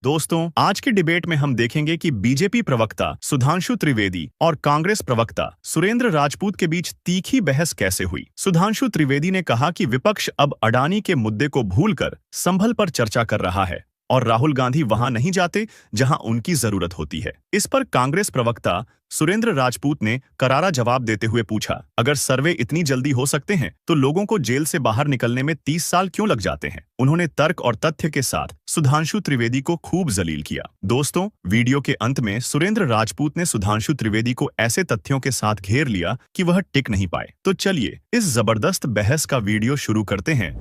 दोस्तों, आज की डिबेट में हम देखेंगे कि बीजेपी प्रवक्ता सुधांशु त्रिवेदी और कांग्रेस प्रवक्ता सुरेंद्र राजपूत के बीच तीखी बहस कैसे हुई। सुधांशु त्रिवेदी ने कहा कि विपक्ष अब अडानी के मुद्दे को भूलकर संभल पर चर्चा कर रहा है और राहुल गांधी वहां नहीं जाते जहां उनकी जरूरत होती है। इस पर कांग्रेस प्रवक्ता सुरेंद्र राजपूत ने करारा जवाब देते हुए पूछा, अगर सर्वे इतनी जल्दी हो सकते हैं तो लोगों को जेल से बाहर निकलने में 30 साल क्यों लग जाते हैं। उन्होंने तर्क और तथ्य के साथ सुधांशु त्रिवेदी को खूब जलील किया। दोस्तों, वीडियो के अंत में सुरेंद्र राजपूत ने सुधांशु त्रिवेदी को ऐसे तथ्यों के साथ घेर लिया कि वह टिक नहीं पाए। तो चलिए इस जबरदस्त बहस का वीडियो शुरू करते हैं।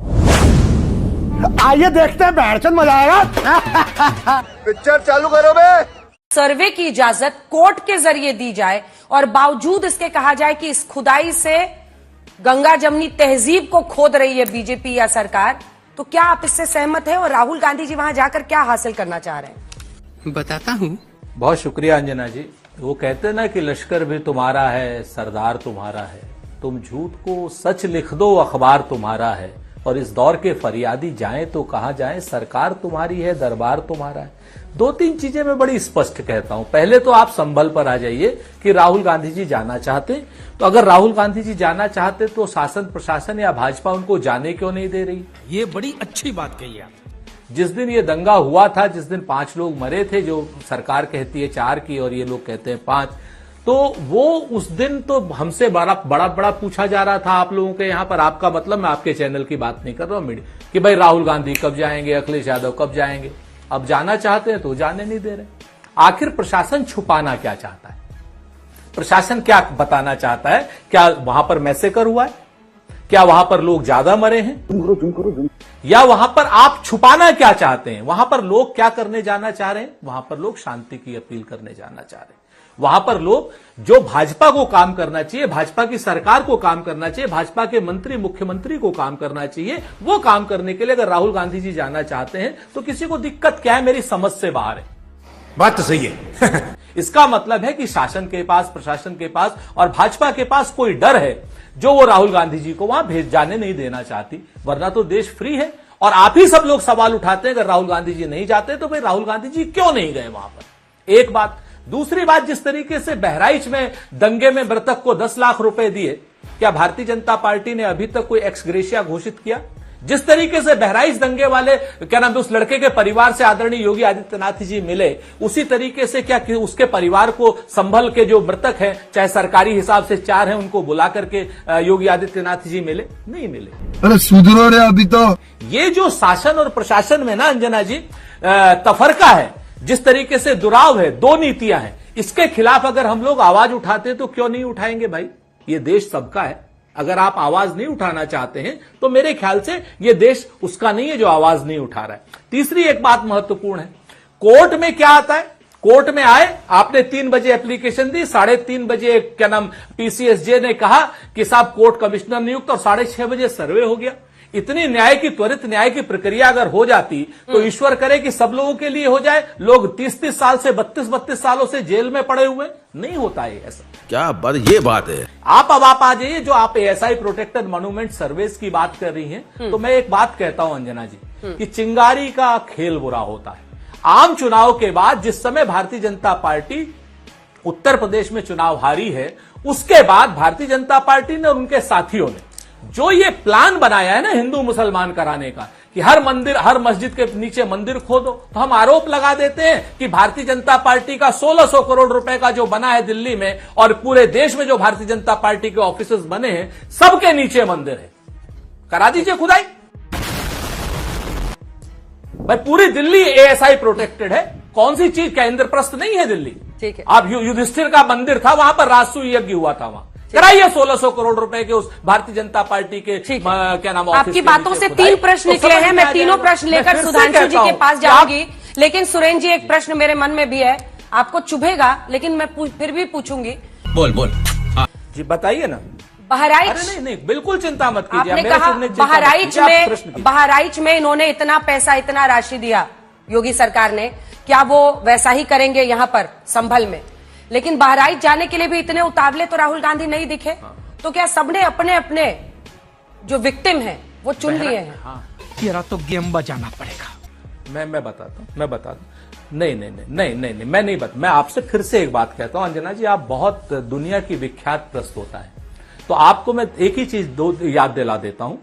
आइए देखते हैं, बैठचंद मजा आएगा। पिक्चर चालू करो बे। सर्वे की इजाजत कोर्ट के जरिए दी जाए और बावजूद इसके कहा जाए कि इस खुदाई से गंगा जमनी तहजीब को खोद रही है बीजेपी या सरकार, तो क्या आप इससे सहमत हैं? और राहुल गांधी जी वहां जाकर क्या हासिल करना चाह रहे हैं? बताता हूँ। बहुत शुक्रिया अंजना जी। वो कहते हैं ना कि लश्कर भी तुम्हारा है, सरदार तुम्हारा है, तुम झूठ को सच लिख दो, अखबार तुम्हारा है, और इस दौर के फरियादी जाएं तो कहां जाएं, सरकार तुम्हारी है, दरबार तुम्हारा है। दो तीन चीजें मैं बड़ी स्पष्ट कहता हूं। पहले तो आप संभल पर आ जाइए कि राहुल गांधी जी जाना चाहते, तो अगर राहुल गांधी जी जाना चाहते तो शासन प्रशासन या भाजपा उनको जाने क्यों नहीं दे रही? ये बड़ी अच्छी बात कही आप। जिस दिन ये दंगा हुआ था, जिस दिन 5 लोग मरे थे, जो सरकार कहती है 4 की और ये लोग कहते हैं 5, तो वो उस दिन तो हमसे बड़ा पूछा जा रहा था आप लोगों के यहाँ पर। आपका मतलब, मैं आपके चैनल की बात नहीं कर रहा हूं, मीडिया, कि भाई राहुल गांधी कब जाएंगे, अखिलेश यादव कब जाएंगे। अब जाना चाहते हैं तो जाने नहीं दे रहे। आखिर प्रशासन छुपाना क्या चाहता है? प्रशासन क्या बताना चाहता है? क्या वहां पर मैसेकर हुआ है? क्या वहां पर लोग ज्यादा मरे हैं? या वहां पर आप छुपाना क्या चाहते हैं? वहां पर लोग क्या करने जाना चाह रहे हैं? वहां पर लोग शांति की अपील करने जाना चाह रहे हैं। वहां पर लोग जो भाजपा को काम करना चाहिए, भाजपा की सरकार को काम करना चाहिए, भाजपा के मंत्री मुख्यमंत्री को काम करना चाहिए, वो काम करने के लिए अगर राहुल गांधी जी जाना चाहते हैं तो किसी को दिक्कत क्या है? मेरी समझ से बाहर है। बात तो सही है। इसका मतलब है कि शासन के पास, प्रशासन के पास और भाजपा के पास कोई डर है जो वो राहुल गांधी जी को वहां भेज जाने नहीं देना चाहती। वरना तो देश फ्री है। और आप ही सब लोग सवाल उठाते हैं, अगर राहुल गांधी जी नहीं जाते तो भाई राहुल गांधी जी क्यों नहीं गए वहां पर? एक बात। दूसरी बात, जिस तरीके से बहराइच में दंगे में मृतक को 10 लाख रुपए दिए, क्या भारतीय जनता पार्टी ने अभी तक कोई एक्स ग्रेशिया घोषित किया? जिस तरीके से बहराइच दंगे वाले, क्या नाम, उस लड़के के परिवार से आदरणीय योगी आदित्यनाथ जी मिले, उसी तरीके से क्या उसके परिवार को संभल के जो मृतक हैं, चाहे सरकारी हिसाब से 4 हैं, उनको बुला करके योगी आदित्यनाथ जी मिले? नहीं मिले। अरे सुधरो रे अभी तो। ये जो शासन और प्रशासन में ना अंजना जी तफरका है, जिस तरीके से दुराव है, 2 नीतियां हैं, इसके खिलाफ अगर हम लोग आवाज उठाते तो क्यों नहीं उठाएंगे भाई? ये देश सबका है। अगर आप आवाज नहीं उठाना चाहते हैं तो मेरे ख्याल से ये देश उसका नहीं है जो आवाज नहीं उठा रहा है। तीसरी एक बात महत्वपूर्ण है, कोर्ट में क्या आता है? कोर्ट में आए, आपने 3 बजे एप्लीकेशन दी, 3:30 बजे क्या नाम पीसीएसजे ने कहा कि साहब कोर्ट कमिश्नर नियुक्त, और 6:30 बजे सर्वे हो गया। इतनी न्याय की, त्वरित न्याय की प्रक्रिया अगर हो जाती तो ईश्वर करे कि सब लोगों के लिए हो जाए। लोग 30-30 साल से 32-32 सालों से जेल में पड़े हुए, नहीं होता है ऐसा। क्या बात, ये बात है। आप आ जाइए, जो आप एएसआई प्रोटेक्टेड मॉन्यूमेंट सर्वेस की बात कर रही हैं, तो मैं एक बात कहता हूं अंजना जी, कि चिंगारी का खेल बुरा होता है। आम चुनाव के बाद जिस समय भारतीय जनता पार्टी उत्तर प्रदेश में चुनाव हारी है, उसके बाद भारतीय जनता पार्टी ने और उनके साथियों ने जो ये प्लान बनाया है ना हिंदू मुसलमान कराने का, कि हर मंदिर, हर मस्जिद के नीचे मंदिर खोदो, तो हम आरोप लगा देते हैं कि भारतीय जनता पार्टी का 1600 करोड़ रुपए का जो बना है दिल्ली में, और पूरे देश में जो भारतीय जनता पार्टी के ऑफिसेस बने हैं, सबके नीचे मंदिर है। करा दीजिए खुदाई भाई। पूरी दिल्ली एएसआई प्रोटेक्टेड है। कौन सी चीज? क्या इंद्रप्रस्थ नहीं है दिल्ली? ठीक है। आप युधिष्ठिर का मंदिर था, वहां पर राजसूय यज्ञ हुआ था, वहां कराइए 1600 करोड़ रुपए के उस भारतीय जनता पार्टी के क्या नाम, आपकी बातों से 3 प्रश्न निकले हैं। मैं तीनों प्रश्न लेकर सुधांशु जी के पास जाऊंगी, लेकिन सुरेंद्र जी, एक प्रश्न मेरे मन में भी है, आपको चुभेगा लेकिन मैं फिर भी पूछूंगी। बोल जी बताइए ना। बहराइच, नहीं, बिल्कुल चिंता मत कीजिए। आपने कहा बहराइच में इन्होंने इतना पैसा, इतना राशि दिया योगी सरकार ने, क्या वो वैसा ही करेंगे यहाँ पर संभल में? लेकिन बहराइच जाने के लिए भी इतने उतावले तो राहुल गांधी नहीं दिखे। तो क्या सबने अपने अपने जो विक्टिम हैं वो चुन लिए हैं? तेरा तो गेम बजाना पड़ेगा। मैं बताता हूं। नहीं, मैं नहीं बता। मैं आपसे फिर से एक बात कहता हूं, अंजना जी, आप बहुत दुनिया की विख्यात प्रस्तोता है, तो आपको मैं एक ही चीज याद दिला देता हूं।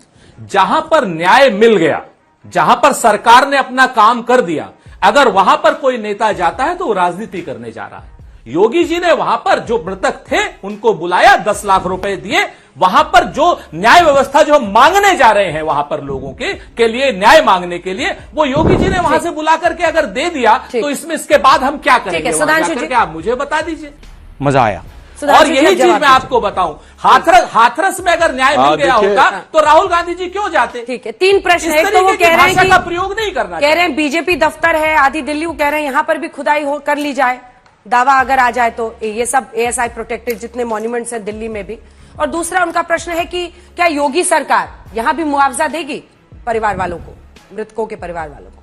जहां पर न्याय मिल गया, जहां पर सरकार ने अपना काम कर दिया, अगर वहां पर कोई नेता जाता है तो वो राजनीति करने जा रहा है। योगी जी ने वहां पर जो मृतक थे उनको बुलाया, 10 लाख रुपए दिए, वहां पर जो न्याय व्यवस्था जो हम मांगने जा रहे हैं वहां पर लोगों के लिए न्याय मांगने के लिए, वो योगी जी ने वहां से बुला करके अगर दे दिया तो इसके बाद हम क्या करेंगे? सुधांशु जी, आप मुझे बता दीजिए। मजा आया। और यही चीज मैं आपको बताऊं, हाथरस में अगर न्याय मिल गया होता तो राहुल गांधी जी क्यों जाते? ठीक है, 3 प्रश्न है। तो वो कह रहे हैं भाषा का प्रयोग नहीं करना, कह रहे हैं बीजेपी दफ्तर है आदि दिल्ली, वो कह रहे हैं यहां पर भी खुदाई कर ली जाए, दावा अगर आ जाए तो। ये सब ASI प्रोटेक्टेड जितने मॉन्यूमेंट्स हैं दिल्ली में भी। और दूसरा उनका प्रश्न है कि क्या योगी सरकार यहां भी मुआवजा देगी परिवार वालों को, मृतकों के परिवार वालों को?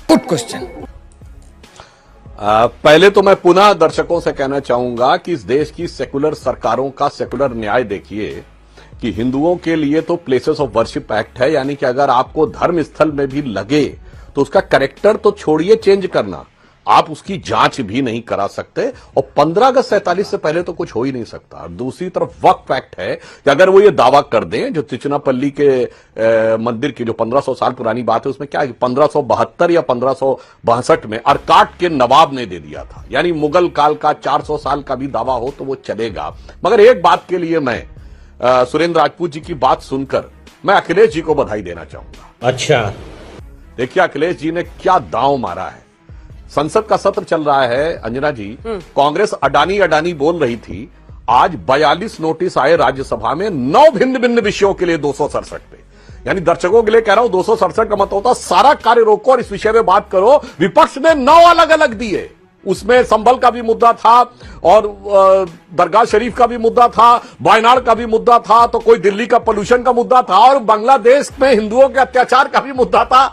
Good question. पहले तो मैं पुनः दर्शकों से कहना चाहूंगा कि इस देश की सेकुलर सरकारों का सेकुलर न्याय देखिए कि हिंदुओं के लिए तो प्लेसेस ऑफ वर्शिप एक्ट है, यानी कि अगर आपको धर्म स्थल में भी लगे तो उसका कैरेक्टर तो छोड़िए चेंज करना, आप उसकी जांच भी नहीं करा सकते। और 15 अगस्त 47 से पहले तो कुछ हो ही नहीं सकता। और दूसरी तरफ वक्फ एक्ट है कि अगर वो ये दावा कर दें, जो तिरुचिरापल्ली के मंदिर की जो 1500 साल पुरानी बात है, उसमें क्या है कि 1572 या 1562 में अरकाट के नवाब ने दे दिया था, यानी मुगल काल का 400 साल का भी दावा हो तो वो चलेगा। मगर एक बात के लिए मैं सुरेंद्र राजपूत जी की बात सुनकर मैं अखिलेश जी को बधाई देना चाहूंगा। अच्छा, देखिए अखिलेश जी ने क्या दांव मारा है। संसद का सत्र चल रहा है अंजना जी, कांग्रेस अडानी बोल रही थी, आज 42 नोटिस आए राज्यसभा में 9 भिन्न भिन्न विषयों के लिए 267 पे। यानी दर्शकों के लिए कह रहा हूं 267 का मतलब होता सारा कार्य रोको और इस विषय में बात करो। विपक्ष ने 9 अलग अलग दिए, उसमें संभल का भी मुद्दा था और दरगाह शरीफ का भी मुद्दा था, वायनाड का भी मुद्दा था, तो कोई दिल्ली का पोल्यूशन का मुद्दा था और बांग्लादेश में हिंदुओं के अत्याचार का भी मुद्दा था।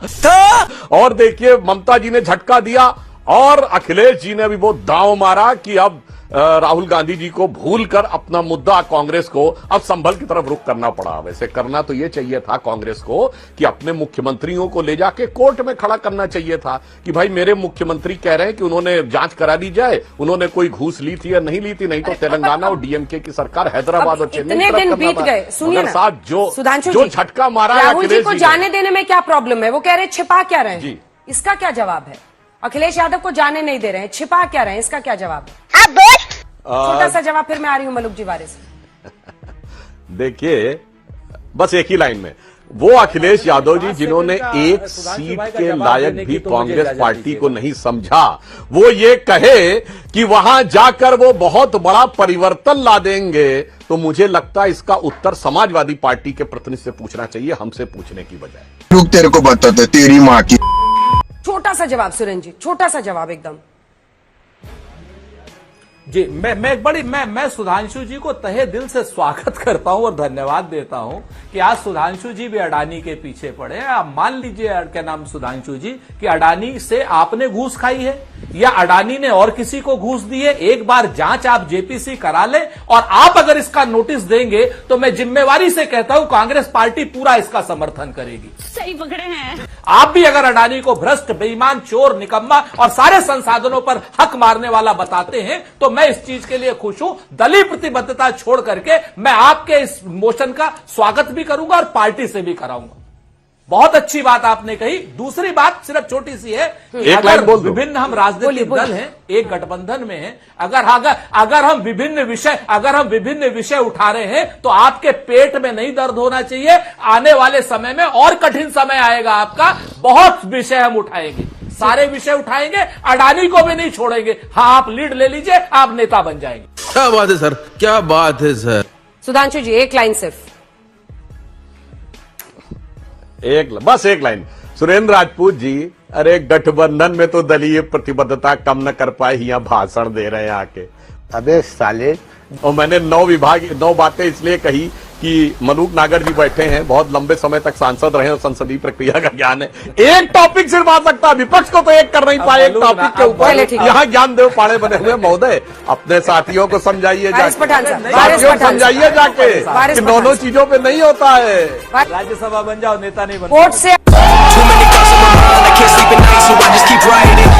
और देखिए ममता जी ने झटका दिया और अखिलेश जी ने भी वो दांव मारा कि अब राहुल गांधी जी को भूलकर अपना मुद्दा कांग्रेस को अब संभल की तरफ रुख करना पड़ा। वैसे करना तो ये चाहिए था कांग्रेस को कि अपने मुख्यमंत्रियों को ले जाके कोर्ट में खड़ा करना चाहिए था कि भाई मेरे मुख्यमंत्री कह रहे हैं कि उन्होंने जांच करा दी जाए, उन्होंने कोई घूस ली थी या नहीं ली थी, नहीं तो तेलंगाना और डीएमके की सरकार हैदराबाद और चेन्नई दिन बीत गए। सुनिए ना साहब, जो झटका मारा राहुल जी को जाने देने में क्या प्रॉब्लम है? वो कह रहे हैं छिपा क्या रहे हैं, इसका क्या जवाब है? अखिलेश यादव को जाने नहीं दे रहे हैं, छिपा क्या रहे हैं, इसका क्या जवाब है? छोटा सा जवाब, फिर मैं आ रही हूं मलुक जी वारे से। देखिए बस एक ही लाइन में, वो अखिलेश यादव जी जिन्होंने एक सीट के लायक भी कांग्रेस पार्टी को नहीं समझा, वो ये कहे कि वहां जाकर वो बहुत बड़ा परिवर्तन ला देंगे, तो मुझे लगता है इसका उत्तर समाजवादी पार्टी के प्रतिनिधि से पूछना चाहिए, हमसे पूछने की बजाय। लोग तेरे को बताते तेरी माँ की। छोटा सा जवाब सुरेंद्र जी, छोटा सा जवाब एकदम। जी, मैं सुधांशु जी को तहे दिल से स्वागत करता हूं और धन्यवाद देता हूं कि आज सुधांशु जी भी अडानी के पीछे पड़े। आप मान लीजिए क्या नाम सुधांशु जी कि अडानी से आपने घूस खाई है या अडानी ने और किसी को घूस दी है, एक बार जांच आप जेपीसी करा ले और आप अगर इसका नोटिस देंगे तो मैं जिम्मेवारी से कहता हूं कांग्रेस पार्टी पूरा इसका समर्थन करेगी। सही पकड़े हैं आप भी। अगर अडानी को भ्रष्ट, बेईमान, चोर, निकम्मा और सारे संसाधनों पर हक मारने वाला बताते हैं तो मैं इस चीज के लिए खुश हूं। दलीय प्रतिबद्धता छोड़ करके मैं आपके इस मोशन का स्वागत भी करूंगा और पार्टी से भी कराऊंगा। बहुत अच्छी बात आपने कही। दूसरी बात सिर्फ छोटी सी है, अगर विभिन्न हम राजनीतिक दल हैं, एक गठबंधन में हैं, अगर हम विभिन्न विषय उठा रहे हैं तो आपके पेट में नहीं दर्द होना चाहिए। आने वाले समय में और कठिन समय आएगा आपका, बहुत विषय हम उठाएंगे, सारे विषय उठाएंगे, अडानी को भी नहीं छोड़ेंगे। हाँ, आप लीड ले लीजिए, आप नेता बन जाएंगे। क्या बात है सर, क्या बात है सर। सुधांशु जी एक लाइन सिर्फ, बस एक लाइन। सुरेंद्र राजपूत जी, अरे गठबंधन में तो दलीय प्रतिबद्धता कम न कर पाए, यहाँ भाषण दे रहे हैं आके। अबे साले, और मैंने 9 बातें इसलिए कही कि मलूक नागर जी बैठे हैं, बहुत लंबे समय तक सांसद रहे और संसदीय प्रक्रिया का ज्ञान है। एक टॉपिक सिर्फ आ सकता है, विपक्ष को तो एक कर नहीं पाए एक टॉपिक के ऊपर। यहाँ ज्ञान देव पाड़े बने हुए महोदय, अपने साथियों को समझाइए जाके, साथियों को समझाइए जाके कि दोनों चीजों पे नहीं होता है। राज्यसभा बन जाओ, नेता नहीं बन। कोर्ट से mind. I can't sleep at night, so I just keep writing.